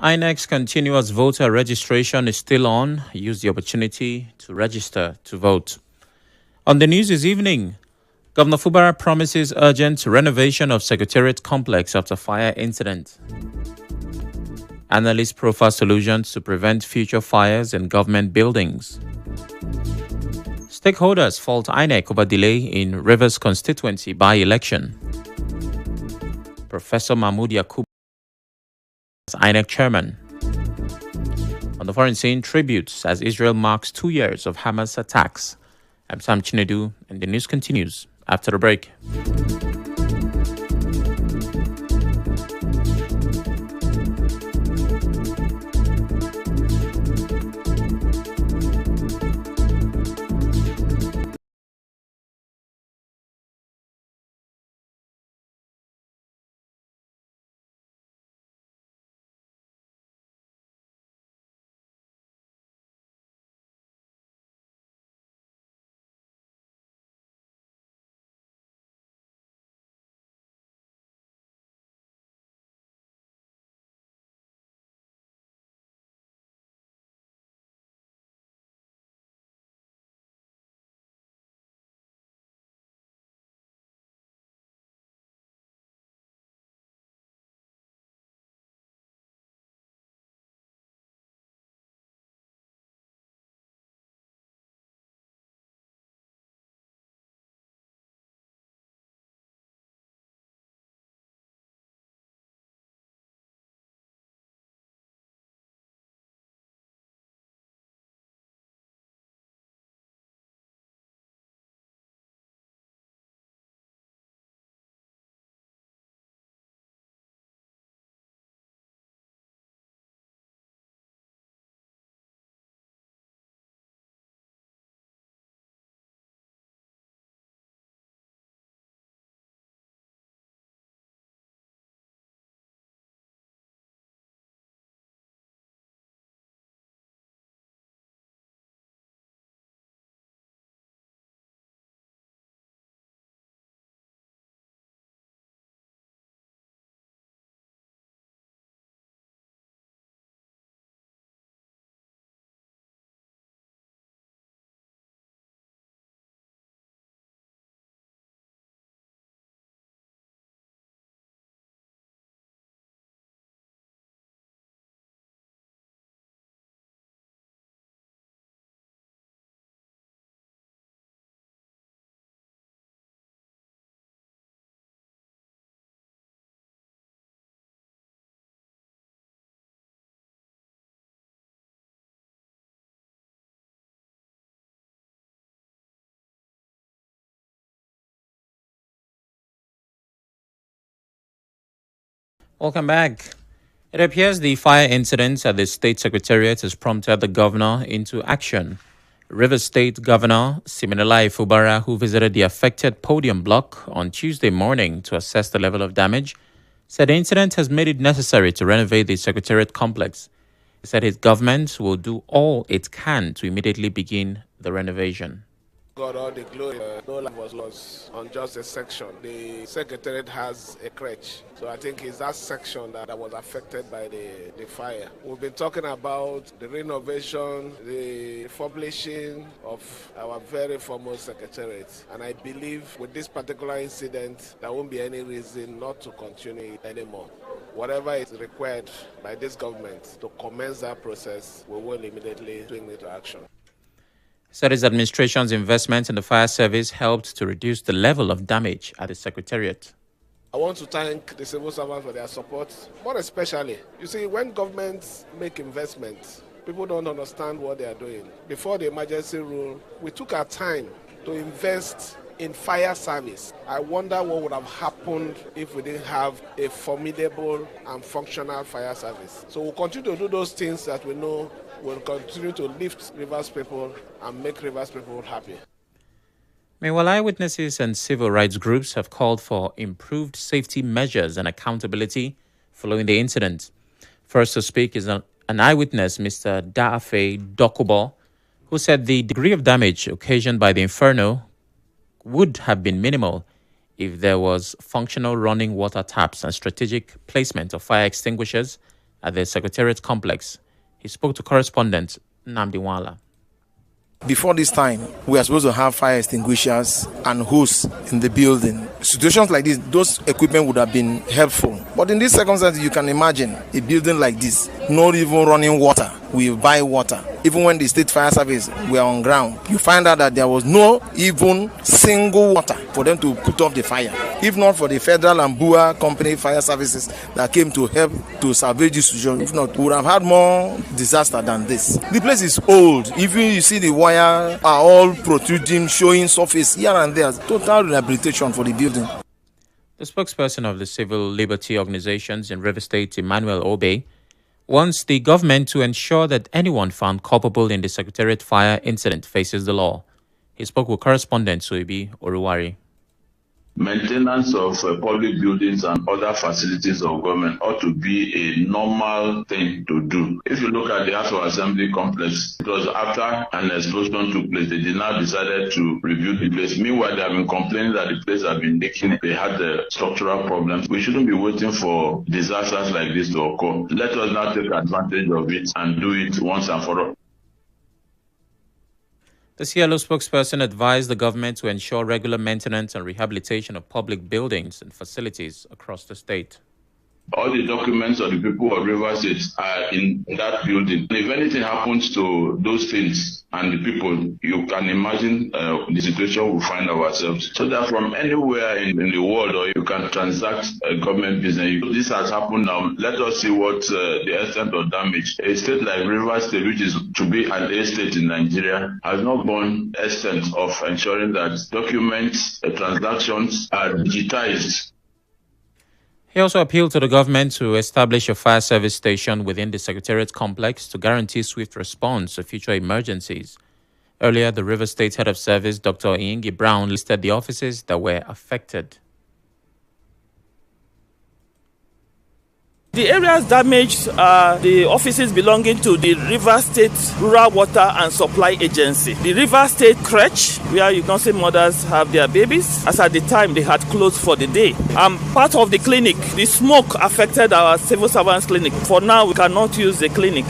INEC's continuous voter registration is still on. Use the opportunity to register to vote. On the news this evening, Governor Fubara promises urgent renovation of Secretariat complex after fire incident. Analysts profile solutions to prevent future fires in government buildings. Stakeholders fault INEC over delay in Rivers constituency by-election. Professor Mahmoud Yakub as INEC chairman. On the foreign scene, tributes as Israel marks 2 years of Hamas attacks. I'm Sam Chinedu, and the news continues after the break. Welcome back. It appears the fire incident at the State Secretariat has prompted the governor into action. Rivers State Governor Siminalayi Fubara, who visited the affected podium block on Tuesday morning to assess the level of damage, said the incident has made it necessary to renovate the Secretariat complex. He said his government will do all it can to immediately begin the renovation. God all the glory. No life was lost on just a section. The secretariat has a crutch. So I think it's that section that was affected by the fire. We've been talking about the renovation, the publishing of our very foremost secretariat. And I believe with this particular incident, there won't be any reason not to continue it anymore. Whatever is required by this government to commence that process, we will immediately swing into action. Said his administration's investment in the fire service helped to reduce the level of damage at the Secretariat. I want to thank the civil servants for their support, more especially. You see, when governments make investments, people don't understand what they are doing. Before the emergency rule, we took our time to invest in fire service. I wonder what would have happened if we didn't have a formidable and functional fire service. So we'll continue to do those things that we know will continue to lift Rivers people and make Rivers people happy. Meanwhile, eyewitnesses and civil rights groups have called for improved safety measures and accountability following the incident. First to speak is an eyewitness, Mr. Daafe Dokubo, who said the degree of damage occasioned by the inferno would have been minimal if there was functional running water taps and strategic placement of fire extinguishers at the Secretariat complex. He spoke to correspondent Nnamdi Wala. Before this time, we are supposed to have fire extinguishers and hose in the building. Situations like this, those equipment would have been helpful. But in these circumstances, you can imagine a building like this, not even running water. We buy water. Even when the state fire service were on ground, you find out that there was no even single water for them to put off the fire. If not for the federal and BUA company fire services that came to help to salvage this situation, if not, we would have had more disaster than this. The place is old. Even you see the wire are all protruding, showing surface here and there. Total rehabilitation for the building. The spokesperson of the civil liberty organizations in River State, Emmanuel Obey, wants the government to ensure that anyone found culpable in the Secretariat fire incident faces the law. He spoke with correspondent Suibi Oruwari. Maintenance of public buildings and other facilities of government ought to be a normal thing to do. If you look at the House of Assembly complex, it was after an explosion took place. They did not decided to rebuild the place. Meanwhile, they have been complaining that the place has been leaking. They had structural problems. We shouldn't be waiting for disasters like this to occur. Let us now take advantage of it and do it once and for all. The CLO spokesperson advised the government to ensure regular maintenance and rehabilitation of public buildings and facilities across the state. All the documents of the people of Rivers State are in that building. If anything happens to those things and the people, you can imagine the situation we find ourselves. So that from anywhere in the world, or you can transact government business. This has happened now. Let us see what the extent of damage. A state like Rivers State, which is to be an A state in Nigeria, has not gone extent of ensuring that documents, transactions are digitized. He also appealed to the government to establish a fire service station within the Secretariat complex to guarantee swift response to future emergencies. Earlier, the River State Head of Service, Dr. Ingi Brown, listed the offices that were affected. The areas damaged are the offices belonging to the River State Rural Water and Supply Agency, the River State Crèche, where you can see mothers have their babies, as at the time they had closed for the day. Part of the clinic, the smoke affected our civil servants clinic. For now, we cannot use the clinic.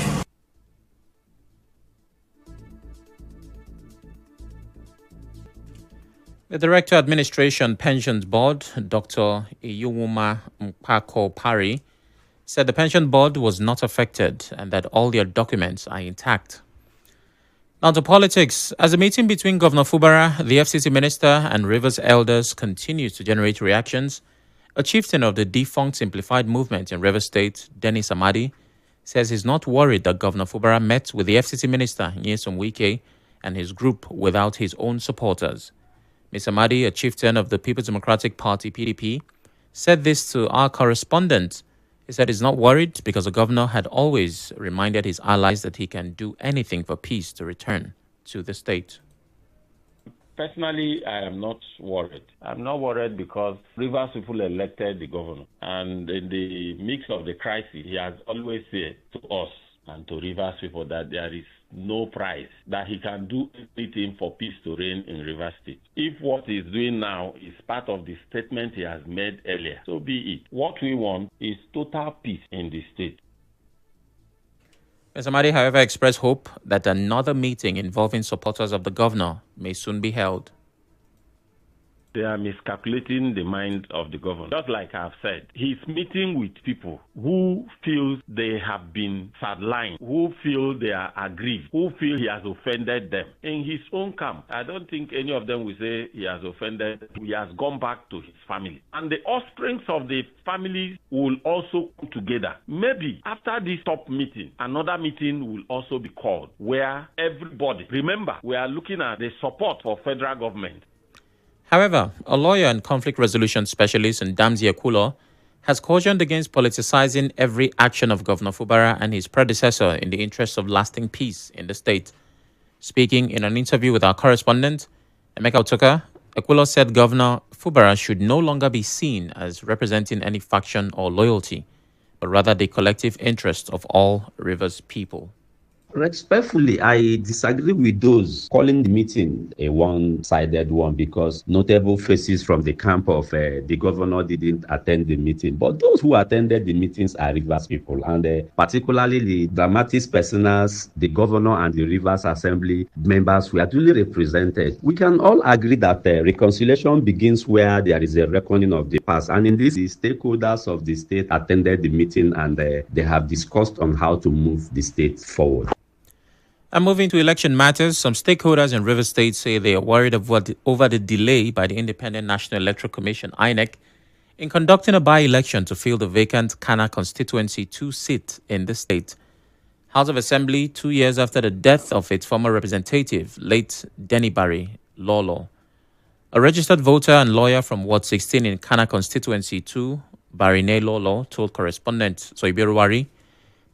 The Director Administration Pensions Board, Dr. Iyuwuma Mpako Pari, said the pension board was not affected and that all their documents are intact. Now to politics. As the meeting between Governor Fubara, the FCT minister, and Rivers elders continues to generate reactions, a chieftain of the defunct Simplified movement in Rivers State, Dennis Amadi, says he's not worried that Governor Fubara met with the FCT minister, Nyesom Wike, and his group without his own supporters. Ms. Amadi, a chieftain of the People's Democratic Party, PDP, said this to our correspondent. He said he's not worried because the governor had always reminded his allies that he can do anything for peace to return to the state. Personally, I am not worried. I'm not worried because Rivers people elected the governor. And in the mix of the crisis, he has always said to us and to Rivers people that there is no price, that he can do anything for peace to reign in Rivers State. If what he's doing now is part of the statement he has made earlier, so be it. What we want is total peace in the state. Ms. Amadi, however, expressed hope that another meeting involving supporters of the governor may soon be held. They are miscalculating the mind of the governor. Just like I've said, he's meeting with people who feel they have been sidelined, who feel they are aggrieved, who feel he has offended them. In his own camp, I don't think any of them will say he has offended. He has gone back to his family. And the offsprings of the families will also come together. Maybe after this top meeting, another meeting will also be called where everybody, remember, we are looking at the support for federal government. However, a lawyer and conflict resolution specialist in Damzi Akulo has cautioned against politicizing every action of Governor Fubara and his predecessor in the interest of lasting peace in the state. Speaking in an interview with our correspondent, Emeka Otoka, Akulo said Governor Fubara should no longer be seen as representing any faction or loyalty, but rather the collective interest of all Rivers people. Respectfully, I disagree with those calling the meeting a one-sided one because notable faces from the camp of the governor didn't attend the meeting. But those who attended the meetings are Rivers people, and particularly the dramatis personas, the governor and the Rivers Assembly members were duly represented. We can all agree that reconciliation begins where there is a reckoning of the past. And in this, the stakeholders of the state attended the meeting and they have discussed on how to move the state forward. And moving to election matters, some stakeholders in River State say they are worried over the delay by the Independent National Electoral Commission, INEC, in conducting a by-election to fill the vacant Kana constituency 2 seat in the state. House of Assembly, 2 years after the death of its former representative, late Denny Barry Lolo. A registered voter and lawyer from Ward 16 in Kana constituency 2, Barine Lolo, told correspondent Soibiru Wari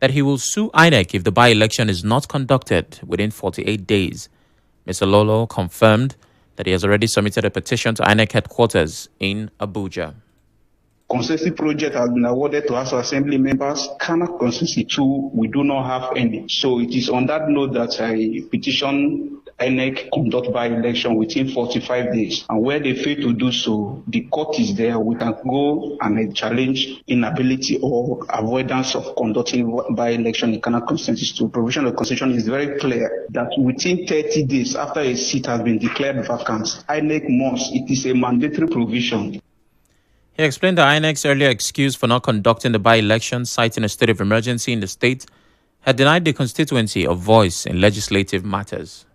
that he will sue INEC if the by-election is not conducted within 48 days. Mr. Lolo confirmed that he has already submitted a petition to INEC headquarters in Abuja. Consensus project has been awarded to House of Assembly members. Kana Consensus 2, we do not have any. So it is on that note that I petition INEC conduct by-election within 45 days. And where they fail to do so, the court is there. We can go and challenge inability or avoidance of conducting by-election in Kana Consensus 2. Provision of the Constitution is very clear that within 30 days after a seat has been declared vacant, INEC must. It is a mandatory provision. He explained that INEC's earlier excuse for not conducting the by-election, citing a state of emergency in the state, had denied the constituency a voice in legislative matters.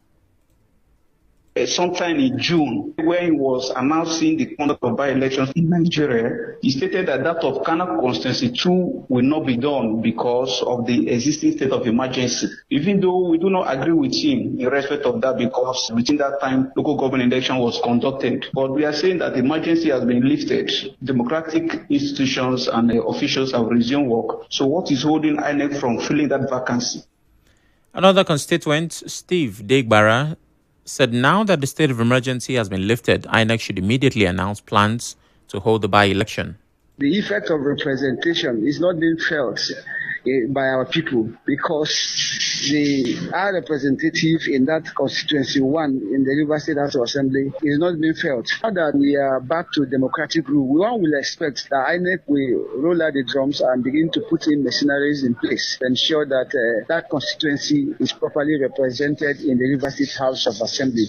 Sometime in June, when he was announcing the conduct of by-elections in Nigeria, he stated that of Kana Constituency 2 will not be done because of the existing state of emergency. Even though we do not agree with him in respect of that, because within that time, local government election was conducted. But we are saying that the emergency has been lifted. Democratic institutions and officials have resumed work. So what is holding INEC from filling that vacancy? Another constituent, Steve Degbara, said now that the state of emergency has been lifted, INEC should immediately announce plans to hold the by-election. The effect of representation is not being felt by our people because our representative in that constituency 1 in the River State House of Assembly is not being felt. Now that we are back to democratic rule, one will expect that INEC will roll out the drums and begin to put in machineries in place to ensure that that constituency is properly represented in the River State House of Assembly.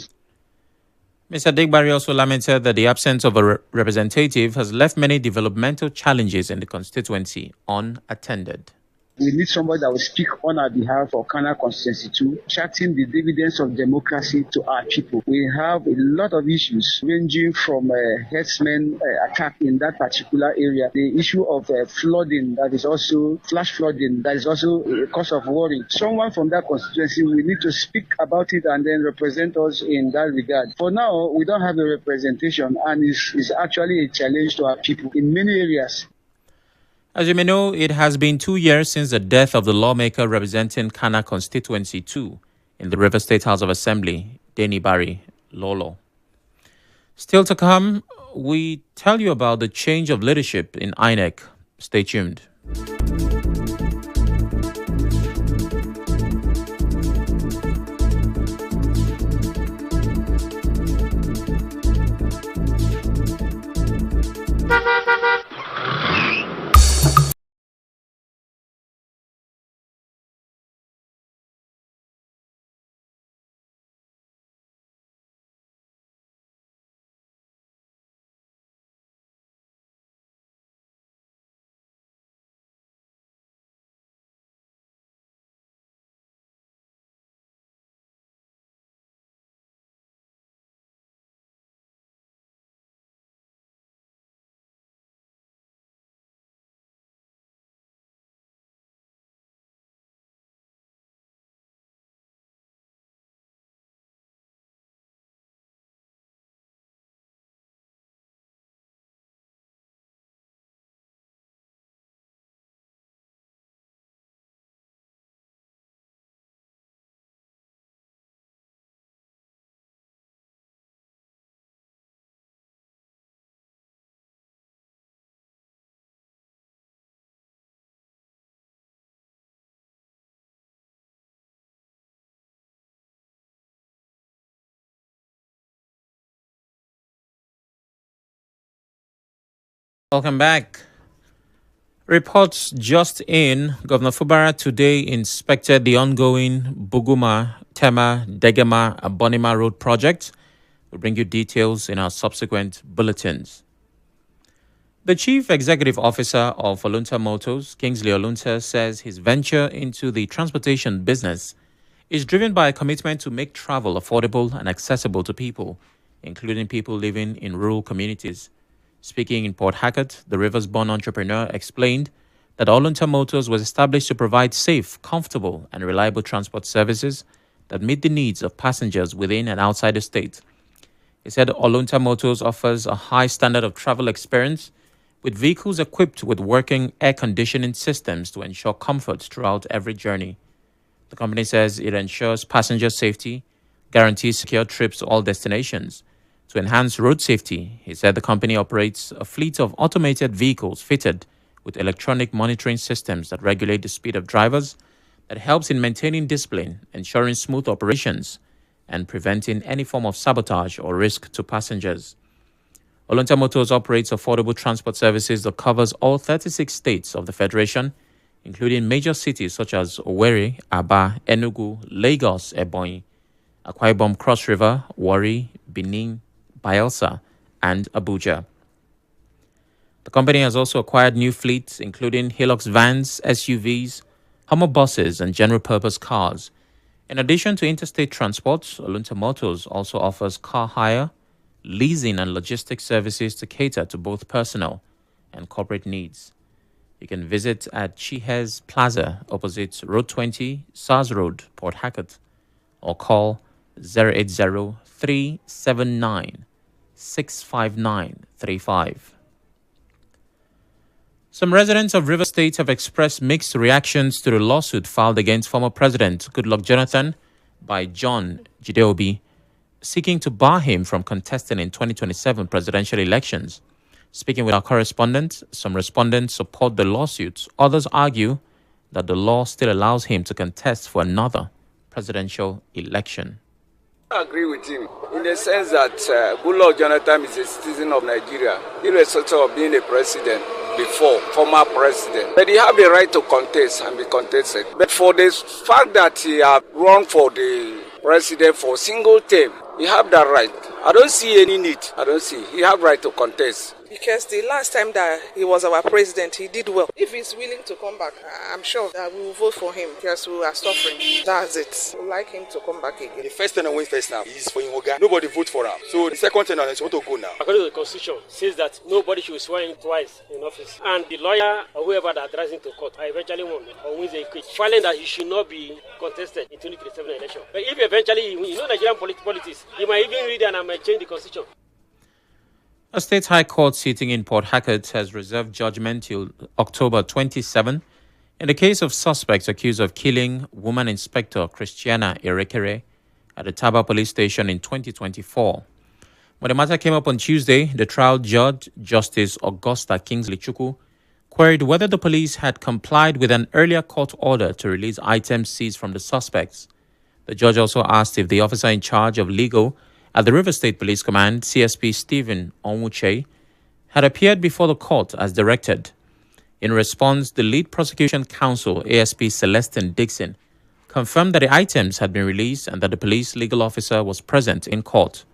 Mr. Degbari also lamented that the absence of a representative has left many developmental challenges in the constituency unattended. We need somebody that will speak on our behalf for Kana Constituency 2, charting the dividends of democracy to our people. We have a lot of issues ranging from herdsmen attack in that particular area, the issue of flooding, that is also flash flooding, that is also a cause of worry. Someone from that constituency, we need to speak about it and then represent us in that regard. For now, we don't have a representation, and it's actually a challenge to our people in many areas. As you may know, it has been 2 years since the death of the lawmaker representing Kana Constituency 2 in the River State House of Assembly, Denny Barry Lolo. Still to come, we tell you about the change of leadership in INEC. Stay tuned. Welcome back. Reports just in. Governor Fubara today inspected the ongoing Buguma, Tema, Degema, Abonima Road project. We'll bring you details in our subsequent bulletins. The Chief Executive Officer of Olunta Motors, Kingsley Olunta, says his venture into the transportation business is driven by a commitment to make travel affordable and accessible to people, including people living in rural communities. Speaking in Port Harcourt, the Rivers-born entrepreneur explained that Olunta Motors was established to provide safe, comfortable, and reliable transport services that meet the needs of passengers within and outside the state. He said Olunta Motors offers a high standard of travel experience with vehicles equipped with working air conditioning systems to ensure comfort throughout every journey. The company says it ensures passenger safety, guarantees secure trips to all destinations. To enhance road safety, he said the company operates a fleet of automated vehicles fitted with electronic monitoring systems that regulate the speed of drivers, that helps in maintaining discipline, ensuring smooth operations, and preventing any form of sabotage or risk to passengers. Olunta Motors operates affordable transport services that covers all 36 states of the Federation, including major cities such as Owerri, Aba, Enugu, Lagos, Ebonyi, Akwa Ibom, Cross River, Warri, Benin, Bayelsa, and Abuja. The company has also acquired new fleets, including Hilux vans, SUVs, Hummer buses, and general-purpose cars. In addition to interstate transports, Olunta Motors also offers car hire, leasing, and logistics services to cater to both personal and corporate needs. You can visit at Chihes Plaza, opposite Road 20, SARS Road, Port Harcourt, or call 080-379-65935. Some residents of River State have expressed mixed reactions to the lawsuit filed against former President Goodluck Jonathan by John Jideobi, seeking to bar him from contesting in 2027 presidential elections. Speaking with our correspondent, some respondents support the lawsuits. Others argue that the law still allows him to contest for another presidential election. I agree with him in the sense that Goodluck Jonathan is a citizen of Nigeria, irrespective of being a president before, former president. But he have the right to contest and be contested. But for the fact that he have run for the president for single term, he have that right. I don't see any need. I don't see. He have right to contest. Because the last time that he was our president, he did well. If he's willing to come back, I'm sure that we will vote for him because we are suffering. That's it. We like him to come back again. The first ten wins first now. He's for Inhoga. Nobody vote for him. So the second ten is want to go now. According to the constitution, says that nobody should swear in twice in office. And the lawyer or whoever that drives him to court, I eventually won or wins a case, filing that he should not be contested in 2027 election. But if eventually, Nigerian politics, he might even read and I might change the constitution. A state high court sitting in Port Harcourt has reserved judgment till October 27 in the case of suspects accused of killing woman inspector Christiana Erekere at the Taba police station in 2024. When the matter came up on Tuesday, the trial judge, Justice Augusta Kingsley Chukwu, queried whether the police had complied with an earlier court order to release items seized from the suspects. The judge also asked if the officer in charge of legal at the River State Police Command, CSP Stephen Onwuche, had appeared before the court as directed. In response, the lead prosecution counsel, ASP Celestine Dixon, confirmed that the items had been released and that the police legal officer was present in court.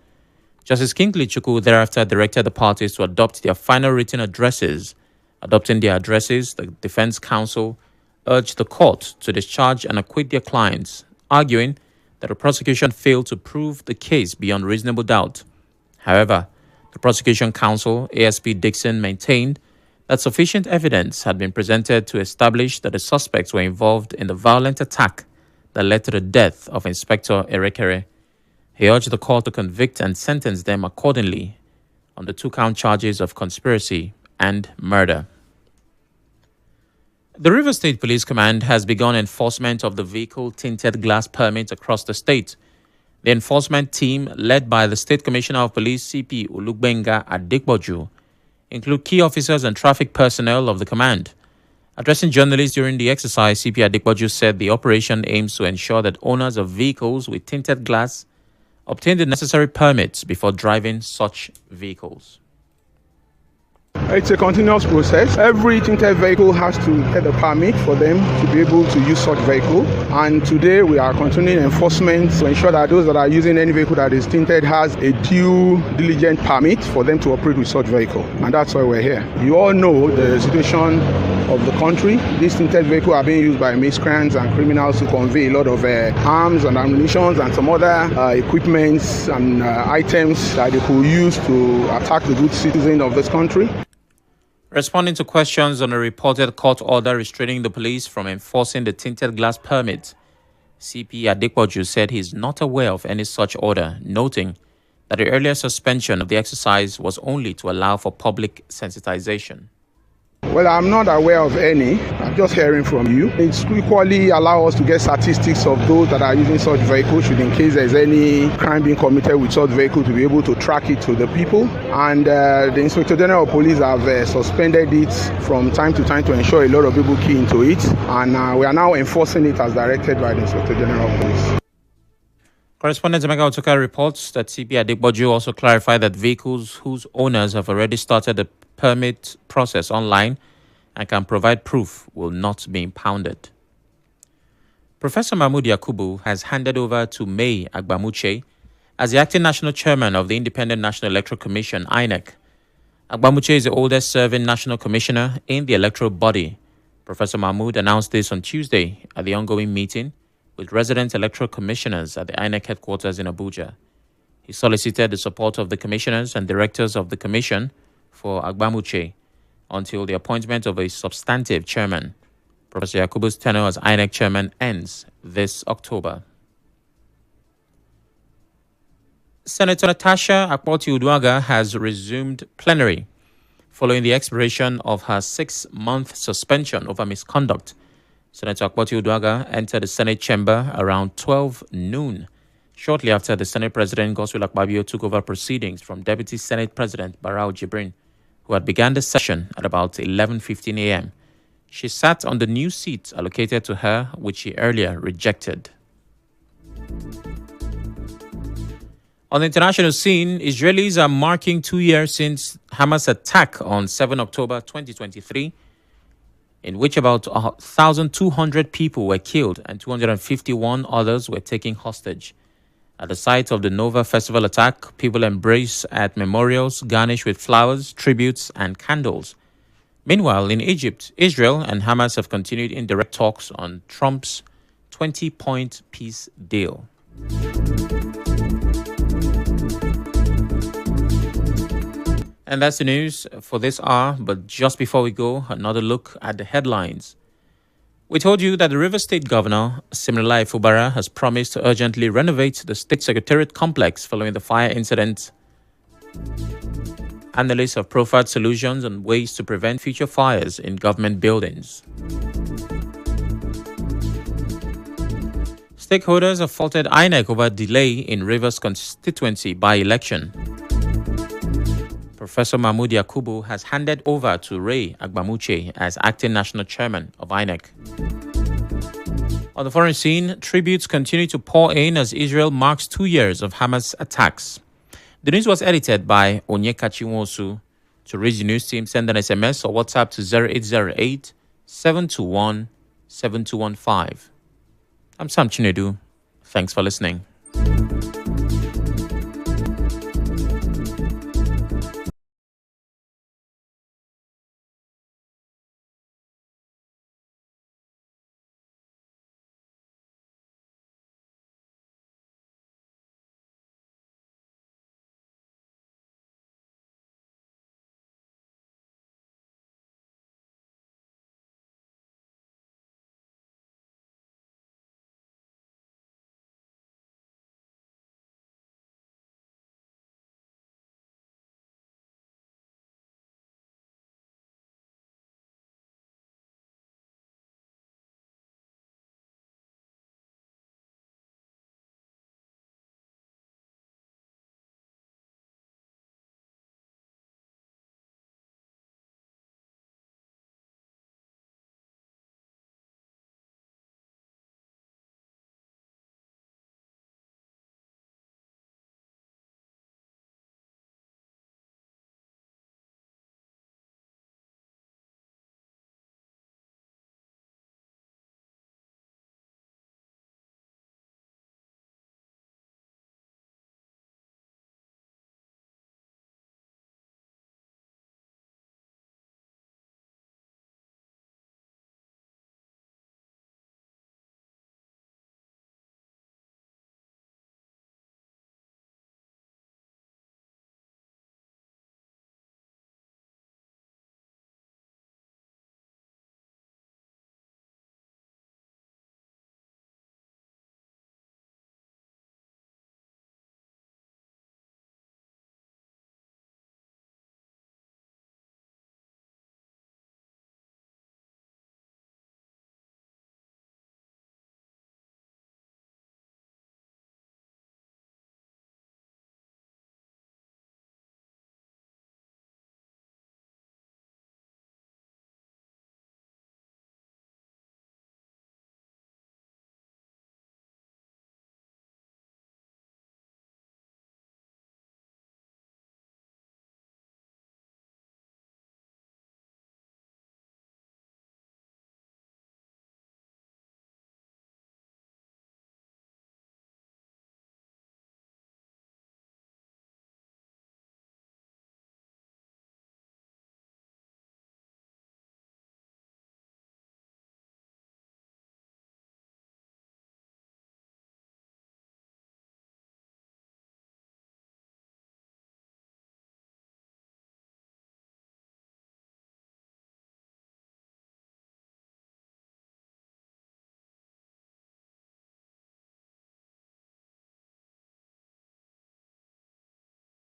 Justice Kingsley Chukwu thereafter directed the parties to adopt their final written addresses. Adopting their addresses, the defense counsel urged the court to discharge and acquit their clients, arguing that the prosecution failed to prove the case beyond reasonable doubt. However, the prosecution counsel, ASP Dixon, maintained that sufficient evidence had been presented to establish that the suspects were involved in the violent attack that led to the death of Inspector Erekere. He urged the court to convict and sentence them accordingly on the 2-count charges of conspiracy and murder. The River State Police Command has begun enforcement of the vehicle tinted glass permit across the state. The enforcement team, led by the State Commissioner of Police CP Olugbenga Adekboju, include key officers and traffic personnel of the command. Addressing journalists during the exercise, CP Adekboju said the operation aims to ensure that owners of vehicles with tinted glass obtain the necessary permits before driving such vehicles. It's a continuous process. Every tinted vehicle has to get a permit for them to be able to use such vehicle. And today we are continuing enforcement to ensure that those that are using any vehicle that is tinted has a due diligent permit for them to operate with such vehicle. And that's why we're here. You all know the situation of the country. These tinted vehicles are being used by miscreants and criminals to convey a lot of arms and ammunition and some other equipments and items that they could use to attack the good citizen of this country. Responding to questions on a reported court order restraining the police from enforcing the tinted glass permit, CP Adepoju said he is not aware of any such order, noting that the earlier suspension of the exercise was only to allow for public sensitization. Well, I'm not aware of any. I'm just hearing from you. It's equally allow us to get statistics of those that are using such vehicles, should in case there's any crime being committed with such vehicle, to be able to track it to the people. And the Inspector General of Police have suspended it from time to time to ensure a lot of people key into it. And we are now enforcing it as directed by the Inspector General of Police. Correspondent Emeka Otoka reports that CP Adepoju also clarified that vehicles whose owners have already started the permit process online and can provide proof will not be impounded. Professor Mahmood Yakubu has handed over to May Agbamuche as the acting national chairman of the Independent National Electoral Commission, INEC. Agbamuche is the oldest serving national commissioner in the electoral body. Professor Mahmood announced this on Tuesday at the ongoing meeting with resident electoral commissioners at the INEC headquarters in Abuja. He solicited the support of the commissioners and directors of the commission for Agbamuche until the appointment of a substantive chairman. Professor Yakubu's tenure as INEC chairman ends this October. Senator Natasha Akpoti-Uduaghan has resumed plenary following the expiration of her 6-month suspension over misconduct. Senator Akpoti-Uduaghan entered the Senate chamber around 12 noon, shortly after the Senate President Godswill Akpabio took over proceedings from Deputy Senate President Barau Jibrin, who had begun the session at about 11:15 a.m. She sat on the new seat allocated to her, which she earlier rejected. On the international scene, Israelis are marking 2 years since Hamas' attack on 7 October 2023, in which about 1,200 people were killed and 251 others were taken hostage. At the site of the Nova Festival attack, people embrace at memorials garnished with flowers, tributes, and candles. Meanwhile, in Egypt, Israel and Hamas have continued indirect talks on Trump's 20-point peace deal. And that's the news for this hour. But just before we go, another look at the headlines. We told you that the Rivers State Governor, Siminalayi Fubara, has promised to urgently renovate the State Secretariat complex following the fire incident. Analysts have profiled solutions and ways to prevent future fires in government buildings. Stakeholders have faulted INEC over delay in Rivers constituency by-election. Professor Mahmood Yakubu has handed over to Ray Agbamuche as acting national chairman of INEC. On the foreign scene, tributes continue to pour in as Israel marks 2 years of Hamas attacks. The news was edited by Onyekachi Nwosu. To reach the news team, send an SMS or WhatsApp to 0808 721 7215. I'm Sam Chinedu. Thanks for listening.